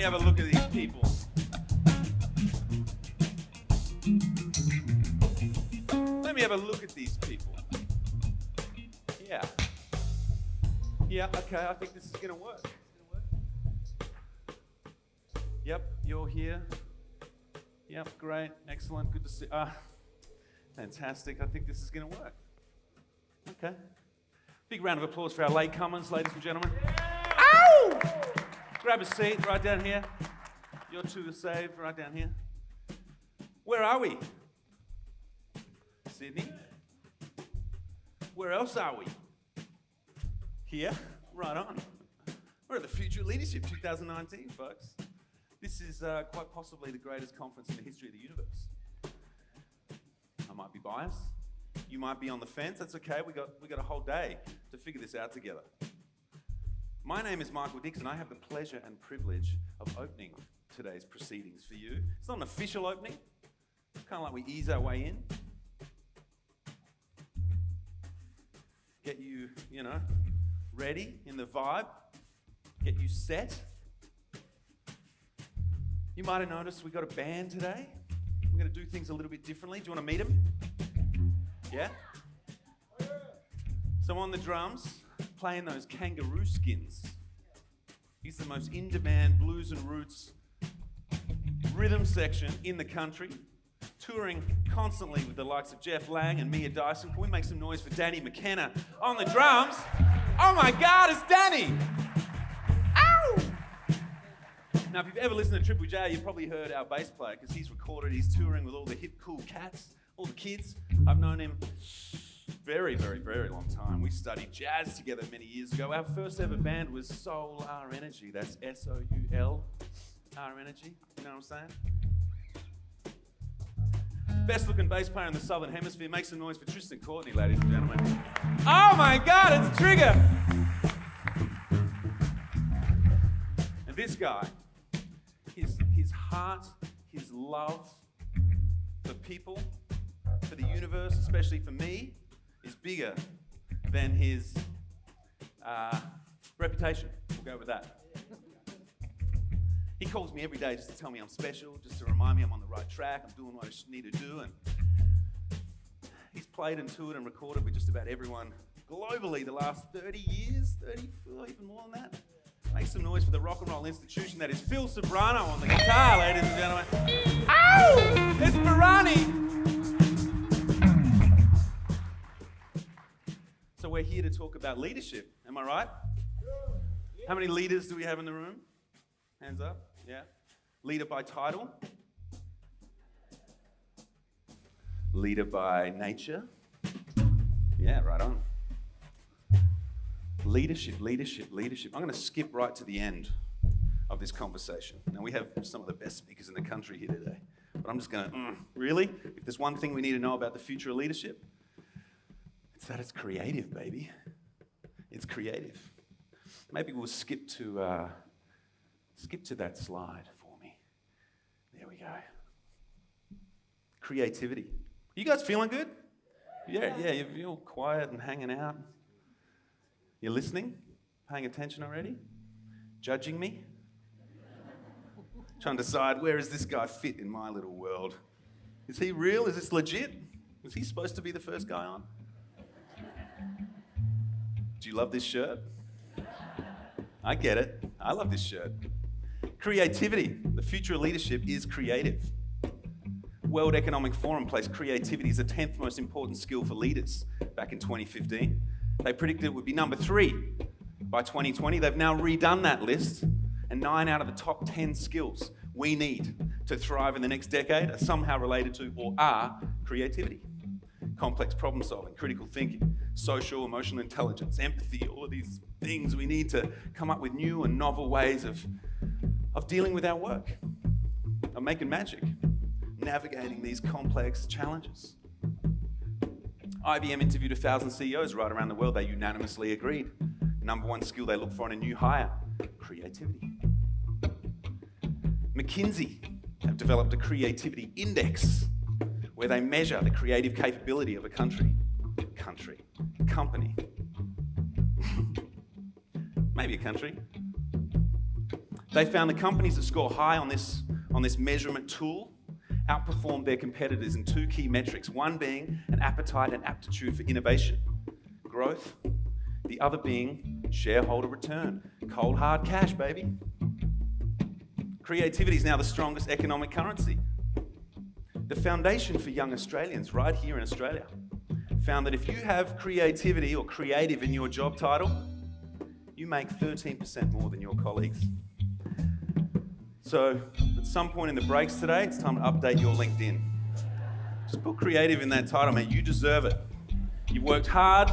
me have a look at these people. Let me have a look at these people. Yeah. Yeah, okay, I think this is gonna work. Yep, you're here. Yep, great, excellent, good to see. Fantastic, I think this is gonna work. Okay. Big round of applause for our latecomers, ladies and gentlemen. Ow! Grab a seat right down here. You're two are saved right down here. Where are we? Sydney? Where else are we? Here? Right on. We're at the Future Leadership 2019, folks. This is quite possibly the greatest conference in the history of the universe. I might be biased. You might be on the fence. That's okay. We got a whole day to figure this out together. My name is Michael Dixon. I have the pleasure and privilege of opening today's proceedings for you. It's not an official opening. It's kind of like we ease our way in. Get you, ready in the vibe. Get you set. You might have noticed we got a band today. We're going to do things a little bit differently. Do you want to meet them? Yeah? So on the drums, playing those kangaroo skins. He's the most in-demand blues and roots rhythm section in the country. Touring constantly with the likes of Jeff Lang and Mia Dyson. Can we make some noise for Danny McKenna on the drums? Oh my God, it's Danny! Ow! Now, if you've ever listened to Triple J, you've probably heard our bass player because he's recorded, he's touring with all the hip, cool cats, all the kids. I've known him very, very, very long time. We studied jazz together many years ago. Our first ever band was Soul R Energy. That's SOUL R Energy. You know what I'm saying? Best looking bass player in the Southern Hemisphere. Make some noise for Tristan Courtney, ladies and gentlemen. Oh my God, it's Trigger! And this guy, his heart, his love for people, for the universe, especially for me, is bigger than his reputation. We'll go with that. He calls me every day just to tell me I'm special, just to remind me I'm on the right track, I'm doing what I need to do. And he's played and toured and recorded with just about everyone globally the last 30 years, 34, even more than that. Make some noise for the rock and roll institution that is Phil Sobrano on the guitar, ladies and gentlemen. Ow! It's Barani! So we're here to talk about leadership, am I right? How many leaders do we have in the room? Hands up. Yeah. Leader by title. Leader by nature. Yeah, right on. Leadership. I'm going to skip right to the end of this conversation. Now, we have some of the best speakers in the country here today. But I'm just going to, really? If there's one thing we need to know about the future of leadership, it's that it's creative, baby. It's creative. Maybe we'll skip to that slide for me. There we go. Creativity. You guys feeling good? Yeah, you're all quiet and hanging out. You're listening? Paying attention already? Judging me? Trying to decide, where does this guy fit in my little world? Is he real? Is this legit? Was he supposed to be the first guy on? Do you love this shirt? I get it. I love this shirt. Creativity. The future of leadership is creative. World Economic Forum placed creativity as the 10th most important skill for leaders back in 2015. They predicted it would be number 3 by 2020. They've now redone that list, and 9 out of the top 10 skills we need to thrive in the next decade are somehow related to or are creativity. Complex problem solving, critical thinking, social, emotional intelligence, empathy, all of these things. We need to come up with new and novel ways of dealing with our work, of making magic, navigating these complex challenges. IBM interviewed 1,000 CEOs right around the world. They unanimously agreed. Number 1 skill they look for in a new hire, creativity. McKinsey have developed a creativity index where they measure the creative capability of a company, maybe a country. They found the companies that score high on this measurement tool outperformed their competitors in 2 key metrics, one being an appetite and aptitude for innovation, growth, the other being shareholder return, cold hard cash, baby. Creativity is now the strongest economic currency. The foundation for young Australians right here in Australia found that if you have creativity or creative in your job title, you make 13% more than your colleagues. So at some point in the breaks today, it's time to update your LinkedIn. Just put creative in that title, man. You deserve it. You've worked hard.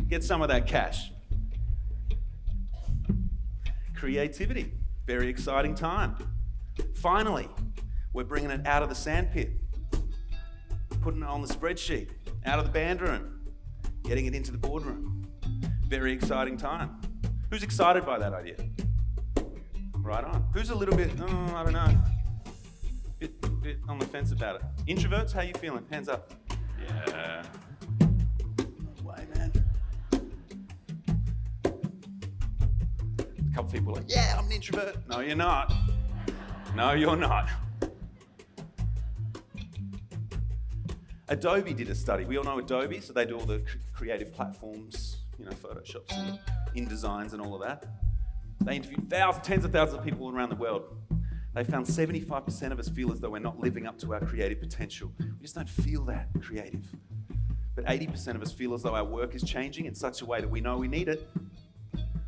Get some of that cash. Creativity. Very exciting time. Finally, we're bringing it out of the sandpit, putting it on the spreadsheet, out of the band room, getting it into the boardroom. Very exciting time. Who's excited by that idea? Right on. Who's a little bit, I don't know, bit on the fence about it? Introverts, how you feeling? Hands up. Yeah. No way, man. A couple people are like, yeah, I'm an introvert. No, you're not. No, you're not. Adobe did a study. We all know Adobe, so they do all the creative platforms, Photoshops and InDesigns and all of that. They interviewed tens of thousands of people around the world. They found 75% of us feel as though we're not living up to our creative potential. We just don't feel that creative. But 80% of us feel as though our work is changing in such a way that we know we need it.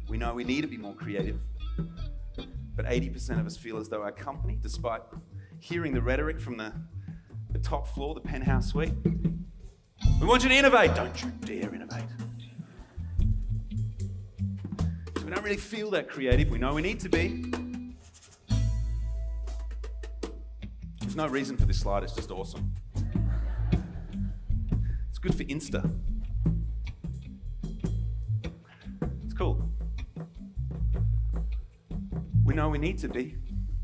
We know we need to be more creative. But 80% of us feel as though our company, despite hearing the rhetoric from the top floor, the penthouse suite, we want you to innovate. Don't you dare innovate. We don't really feel that creative. We know we need to be. There's no reason for this slide. It's just awesome. It's good for Insta. It's cool. We know we need to be,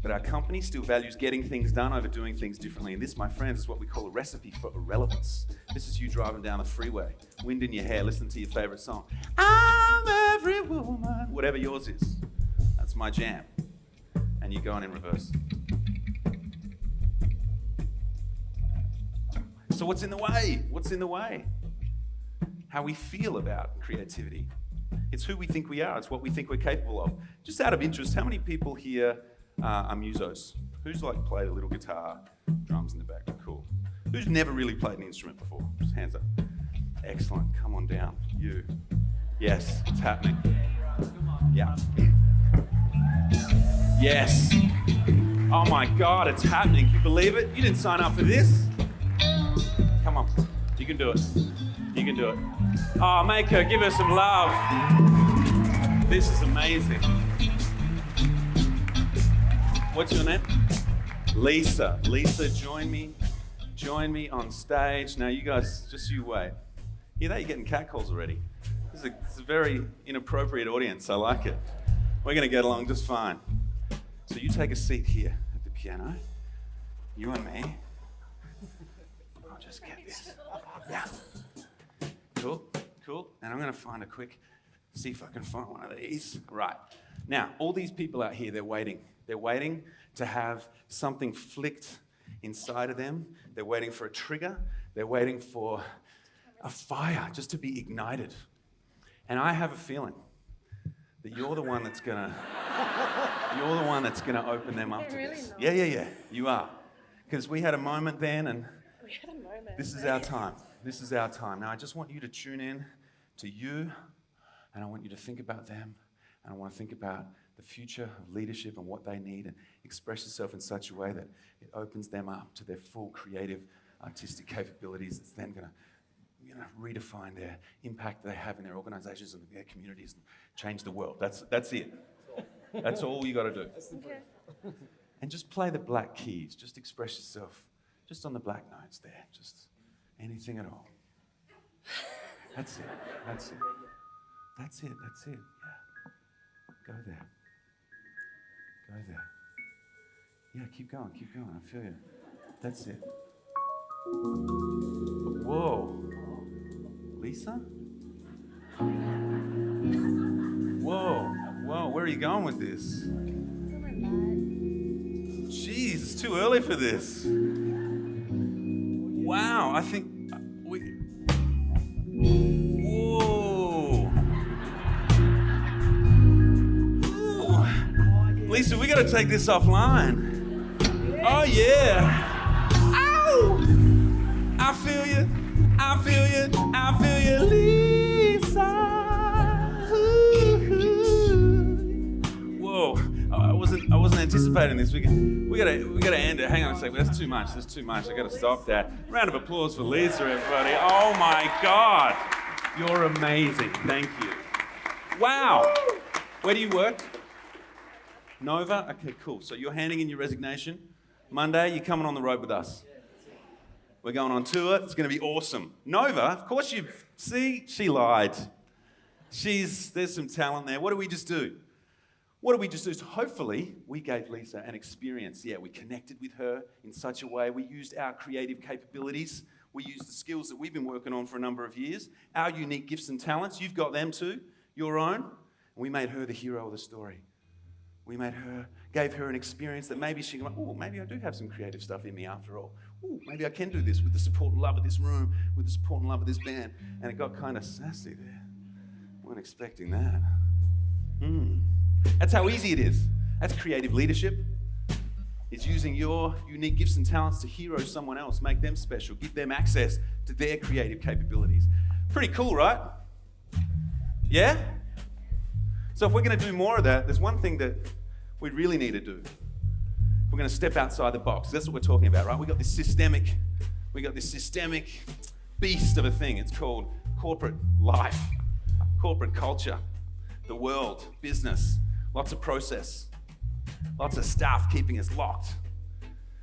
but our company still values getting things done over doing things differently. And this, my friends, is what we call a recipe for irrelevance. This is you driving down the freeway, wind in your hair, listening to your favorite song. I'm every woman, whatever yours is. That's my jam. And you're going in reverse. So what's in the way? What's in the way? How we feel about creativity. It's who we think we are. It's what we think we're capable of. Just out of interest, how many people here are musos? Who's played a little guitar, drums in the back? Cool. Who's never really played an instrument before? Just hands up. Excellent. Come on down. You. Yes, it's happening. Yeah. Yes. Oh my God, it's happening. Can you believe it? You didn't sign up for this. Come on. You can do it. You can do it. Oh, make her, give her some love. This is amazing. What's your name? Lisa. Lisa, join me on stage. Now you guys, just you wait. Hear that? You're getting catcalls already. This is a very inappropriate audience. I like it. We're going to get along just fine. So you take a seat here at the piano. You and me. I'll just get this. Yeah. Cool. And I'm going to see if I can find one of these. Right. Now, all these people out here, they're waiting. They're waiting to have something flicked inside of them. They're waiting for a trigger. They're waiting for a fire just to be ignited. And I have a feeling that you're the one that's gonna open them up to this. Yeah. You are. Because we had a moment then, and this is our time. This is our time. Now, I just want you to tune in to you, and I want you to think about them, and I want to think about the future of leadership and what they need, and express yourself in such a way that it opens them up to their full creative, artistic capabilities. It's then going to redefine their impact they have in their organizations and their communities and change the world. That's it. That's all you got to do. Okay. And just play the black keys. Just express yourself just on the black notes there. Just anything at all. That's it. Yeah. Go there. Yeah, keep going. I feel you. That's it. Whoa. Lisa? Whoa. Where are you going with this? Jeez, it's too early for this. Wow, I think we... Whoa. Ooh. Lisa, we gotta take this offline. Oh yeah. Ow! I feel you, I feel you, I feel you, Lisa. Whoa, I wasn't anticipating this. We gotta end it. Hang on a second. That's too much. I gotta stop that. Round of applause for Lisa, everybody. Oh my God, you're amazing. Thank you. Wow. Where do you work? Nova. Okay, cool. So you're handing in your resignation. Monday, you're coming on the road with us. We're going on tour. It's going to be awesome. Nova, of course you see, she lied. There's some talent there. What do we just do? So hopefully, we gave Lisa an experience. Yeah, we connected with her in such a way. We used our creative capabilities. We used the skills that we've been working on for a number of years. Our unique gifts and talents. You've got them too, your own. And we made her the hero of the story. Gave her an experience that maybe she can, oh, maybe I do have some creative stuff in me after all. Oh, maybe I can do this with the support and love of this room, with the support and love of this band. And it got kind of sassy there. Weren't expecting that. That's how easy it is. That's creative leadership. It's using your unique gifts and talents to hero someone else, make them special, give them access to their creative capabilities. Pretty cool, right? Yeah? So if we're going to do more of that, there's one thing that we really need to do. We're going to step outside the box. That's what we're talking about, right? We got this systemic beast of a thing. It's called corporate life, corporate culture, the world, business, lots of process, lots of stuff keeping us locked.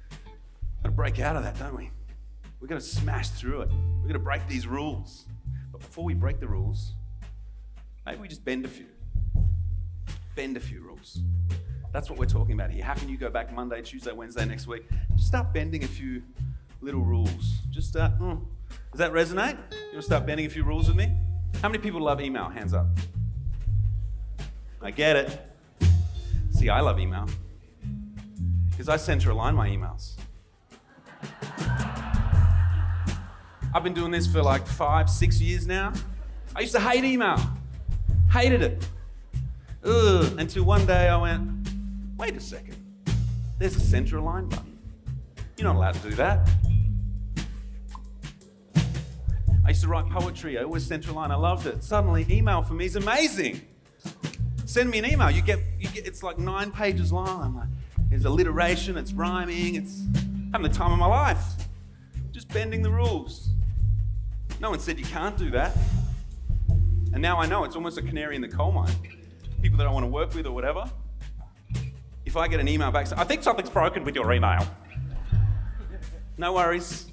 We've got to break out of that, don't we? We've got to smash through it. We've got to break these rules. But before we break the rules, maybe we just bend a few rules. That's what we're talking about here. How can you go back Monday, Tuesday, Wednesday next week? Just start bending a few little rules. Just start, does that resonate? You want to start bending a few rules with me? How many people love email? Hands up. I get it. See, I love email because I center align my emails. I've been doing this for like 5-6 years now. I used to hate email. Hated it. Until one day I went, wait a second. There's a center align button. You're not allowed to do that. I used to write poetry. I always center align. I loved it. Suddenly, email for me is amazing. Send me an email. You get. It's like 9 pages long. I'm like, there's alliteration. It's rhyming. It's having the time of my life. Just bending the rules. No one said you can't do that. And now I know it's almost a canary in the coal mine. People that I want to work with or whatever. If I get an email back saying, I think something's broken with your email. No worries.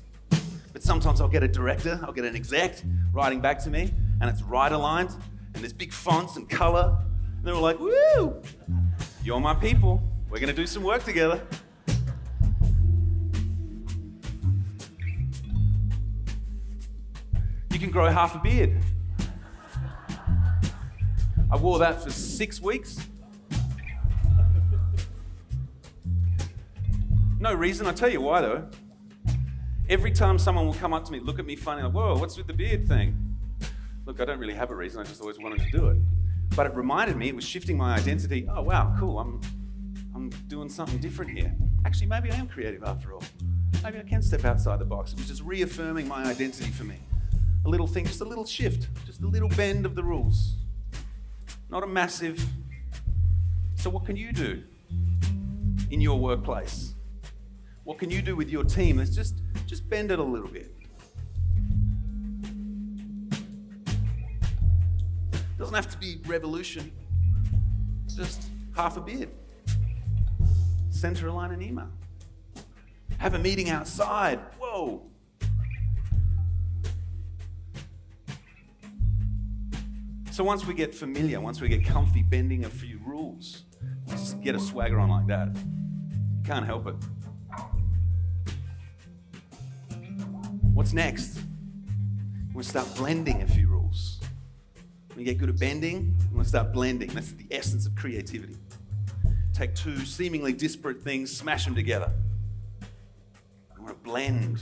But sometimes I'll get a director, I'll get an exec writing back to me, and it's right aligned, and there's big fonts and color. And they're all like, woo! You're my people. We're going to do some work together. You can grow half a beard. I wore that for 6 weeks. No reason. I'll tell you why though. Every time someone will come up to me, look at me funny, like, whoa, what's with the beard thing? Look, I don't really have a reason. I just always wanted to do it. But it reminded me, it was shifting my identity. Oh wow, cool. I'm doing something different here. Actually, maybe I am creative after all. Maybe I can step outside the box. It was just reaffirming my identity for me. A little thing, just a little shift, just a little bend of the rules. Not a massive. So what can you do in your workplace? What can you do with your team? Let's just bend it a little bit. Doesn't have to be revolution. Just half a beard. Center align an email. Have a meeting outside. Whoa. So once we get familiar, once we get comfy bending a few rules, just get a swagger on like that. Can't help it. What's next? We'll start blending a few rules. When you get good at bending, you want to start blending. That's the essence of creativity. take two seemingly disparate things, smash them together. We want to blend.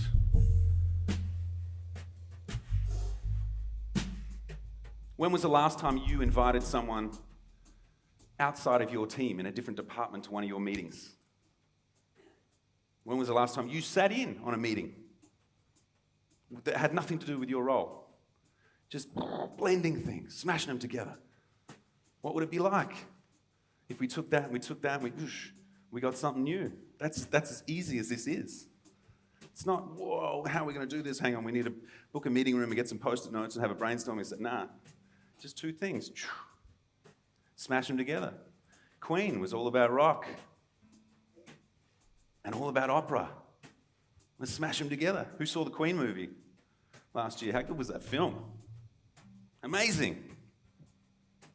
When was the last time you invited someone outside of your team in a different department to one of your meetings? When was the last time you sat in on a meeting that had nothing to do with your role? Just blending things, smashing them together. What would it be like if we took that and we got something new? That's as easy as this is. It's not, whoa, how are we going to do this? Hang on, we need to book a meeting room and get some post-it notes and have a brainstorming. I said, nah, just two things. Smash them together. Queen was all about rock and all about opera. Let's smash them together. Who saw the Queen movie last year? How good was that film? Amazing.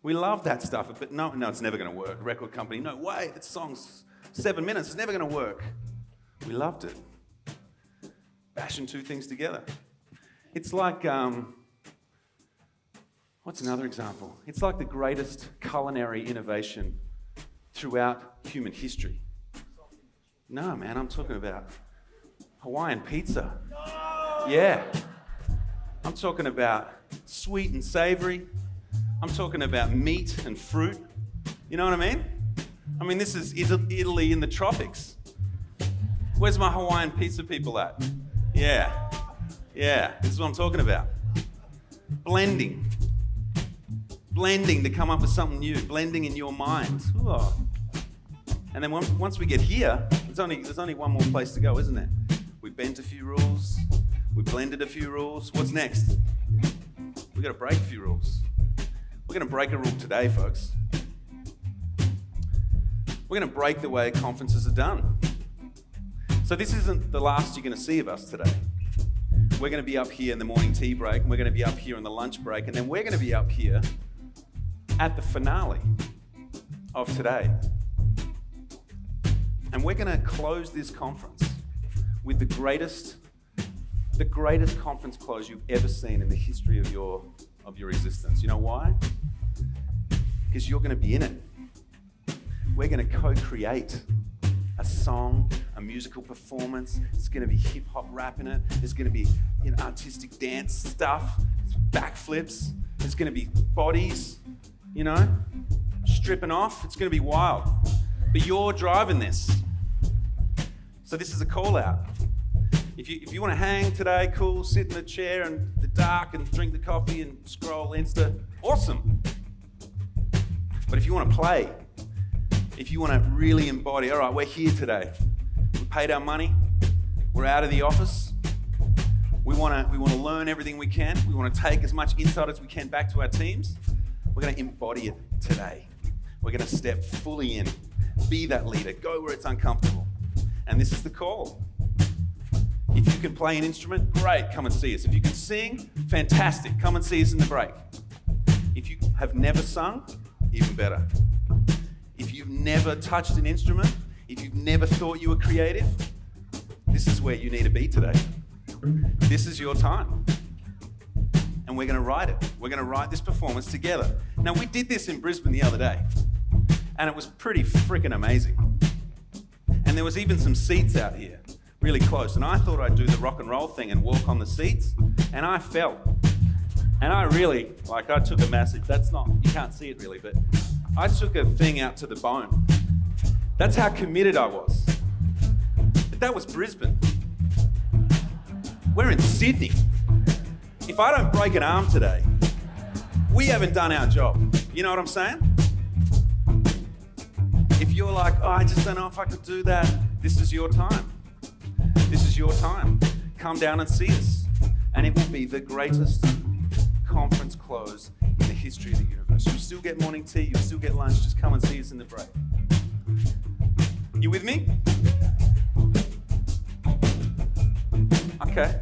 We love that stuff, but no, it's never going to work. Record company, no way, that song's 7 minutes, it's never going to work. We loved it. Bashing two things together. It's like, what's another example? It's like the greatest culinary innovation throughout human history. No, man, I'm talking about Hawaiian pizza. Yeah. I'm talking about sweet and savory. I'm talking about meat and fruit. You know what I mean? I mean, this is Italy in the tropics. Where's my Hawaiian pizza people at? Yeah, this is what I'm talking about. Blending to come up with something new. Blending in your mind. Ooh. And then once we get here, there's only one more place to go, isn't there? We bent a few rules. We blended a few rules. What's next? We've got to break a few rules. We're going to break a rule today, folks. We're going to break the way conferences are done. So this isn't the last you're going to see of us today. We're going to be up here in the morning tea break, and we're going to be up here in the lunch break, and then we're going to be up here at the finale of today. And we're going to close this conference with the greatest conference close you've ever seen in the history of your existence. You know why? Because you're going to be in it. We're going to co-create a song, a musical performance. It's going to be hip-hop rap in it. There's going to be artistic dance stuff, backflips. There's going to be bodies, stripping off. It's going to be wild. But you're driving this. So this is a call out. If you want to hang today, cool, sit in the chair in the dark and drink the coffee and scroll Insta, awesome. But if you want to play, if you want to really embody, all right, we're here today. We paid our money. We're out of the office. We want to learn everything we can. We want to take as much insight as we can back to our teams. We're going to embody it today. We're going to step fully in. Be that leader. Go where it's uncomfortable. And this is the call. If you can play an instrument, great, come and see us. If you can sing, fantastic, come and see us in the break. If you have never sung, even better. If you've never touched an instrument, if you've never thought you were creative, this is where you need to be today. This is your time. And we're going to write it. We're going to write this performance together. Now, we did this in Brisbane the other day, and it was pretty freaking amazing. And there was even some seats out here, really close. And I thought I'd do the rock and roll thing and walk on the seats, and I fell. And I really, I took a massive, you can't see it really, but I took a thing out to the bone. That's how committed I was. But that was Brisbane. We're in Sydney. If I don't break an arm today, we haven't done our job. You know what I'm saying? If you're like, oh, I just don't know if I could do that, this is your time. This is your time. Come down and see us. And it will be the greatest conference close in the history of the universe. You'll still get morning tea, you'll still get lunch, just come and see us in the break. You with me? Okay.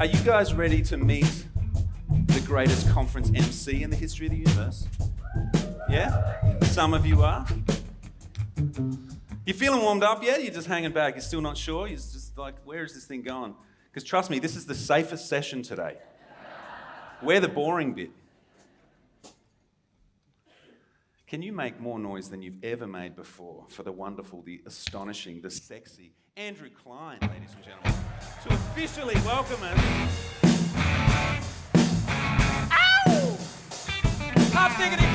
Are you guys ready to meet the greatest conference MC in the history of the universe? Yeah? Some of you are. You feeling warmed up yet? You're just hanging back. You're still not sure? You're just like, where is this thing going? Because trust me, this is the safest session today. We're the boring bit. Can you make more noise than you've ever made before for the wonderful, the astonishing, the sexy Andrew Klein, ladies and gentlemen, to officially welcome us. Ow! Hot diggity!